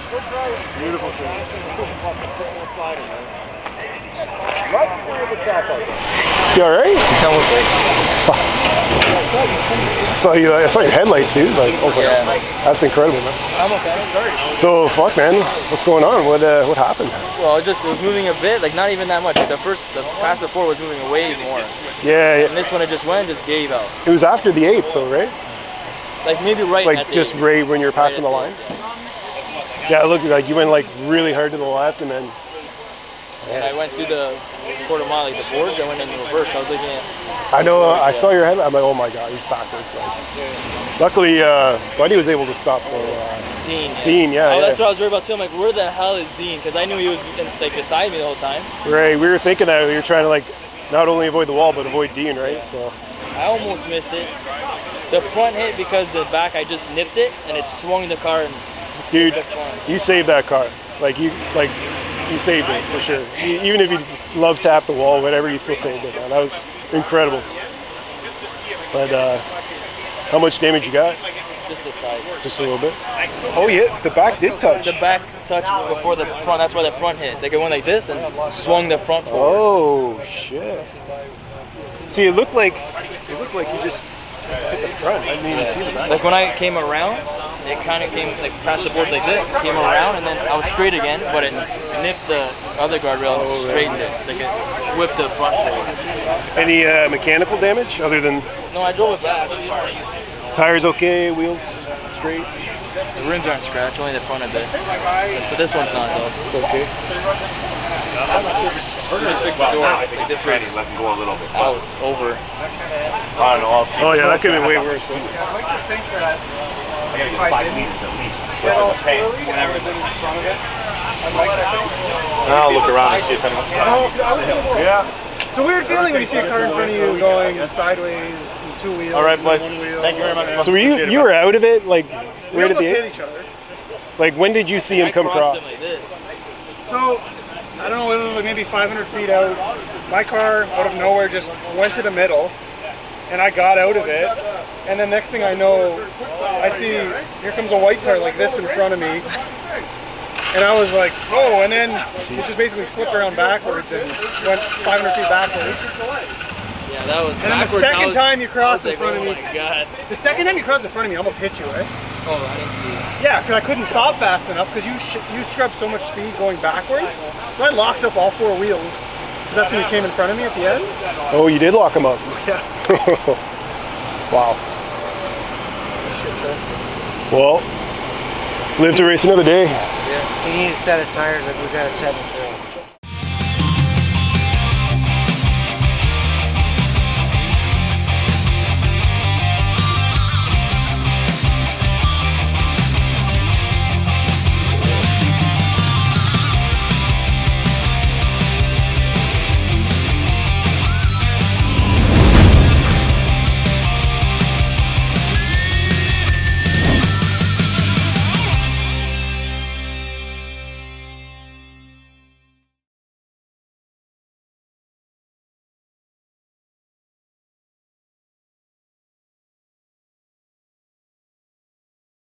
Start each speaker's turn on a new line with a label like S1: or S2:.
S1: Beautiful scene. You alright? I saw your headlights, dude. Like, okay.
S2: Yeah.
S1: That's incredible, man.
S2: I'm okay.
S1: So, fuck, man. What's going on? What happened?
S2: Well, it was moving a bit, like not even that much. Like the pass before was moving way more.
S1: Yeah.
S2: And this one, it just gave out.
S1: It was after the 8th, though, right?
S2: Like maybe right.
S1: Like just right when you're passing the line. Yeah, it looked like you went like really hard to the left, and then.
S2: And I went through the quarter mile, like the boards. I went in reverse. I was looking at.
S1: I know. I saw your head. I'm like, oh my god, he's backwards. Like, luckily, Buddy was able to stop
S2: Dean. Yeah.
S1: Dean, yeah.
S2: Oh, that's what I was worried about too. I'm like, where the hell is Dean? Because I knew he was like beside me the whole time.
S1: Right. We were thinking that we were trying to like not only avoid the wall but avoid Dean, right? So.
S2: I almost missed it. The front hit because the back I just nipped it and it swung the car. And
S1: dude, you saved that car. You saved it for sure. Even if you love tap the wall, whatever, you still saved it, man. That was incredible. But how much damage you got?
S2: Just the side.
S1: Just a little bit. Oh yeah, the back did touch.
S2: The back touched before the front. That's why the front hit. Like it went like this and swung the front forward.
S1: Oh shit. See, it looked like you just hit the front. I didn't even see the back.
S2: Like when I came around, it kind of came like past the board like this, came around, and then I was straight again, but it nipped the other guardrail and straightened it. Like it whipped the front forward.
S1: Any mechanical damage other than?
S2: No, I drove it back.
S1: Tires okay, wheels straight?
S2: The rims aren't scratched, only the front a bit. So this one's not though.
S1: It's okay.
S2: We're gonna fix the door. Like this
S3: Ready, let him go a little bit.
S2: out over.
S3: I don't know, I'll see.
S1: Oh yeah, that could have been way worse.
S3: I gotta get 5 meters at least. I'll look around and see if anyone's coming.
S1: Yeah.
S4: It's a weird feeling when you see a car in front of you going sideways, and 2 wheels.
S3: All right, boys.
S4: One wheel.
S3: Thank you very much.
S1: So you were out of it, like
S4: We
S1: right at
S4: almost
S1: the
S4: hit
S1: end?
S4: each other.
S1: Like when did you see him come across?
S2: Him like this.
S4: So, I don't know, it was like maybe 500 feet out. My car, out of nowhere, just went to the middle, and I got out of it. And then next thing I know, I see, here comes a white car like this in front of me. And I was like, oh, and then it just basically flipped around backwards and went 500 feet backwards.
S2: Yeah, that was.
S4: And then the second time you crossed in
S2: like,
S4: front of me,
S2: oh my god.
S4: the second time you crossed in front of me, I almost hit you, right?
S2: Oh, I didn't see it.
S4: Yeah, because I couldn't stop fast enough because you scrubbed so much speed going backwards. So I locked up all 4 wheels. Because that's when you came in front of me at the end.
S1: Oh, you did lock him up.
S4: Yeah.
S1: Wow. Well, live to race another day.
S5: Yeah. He needs a set of tires like we got a set of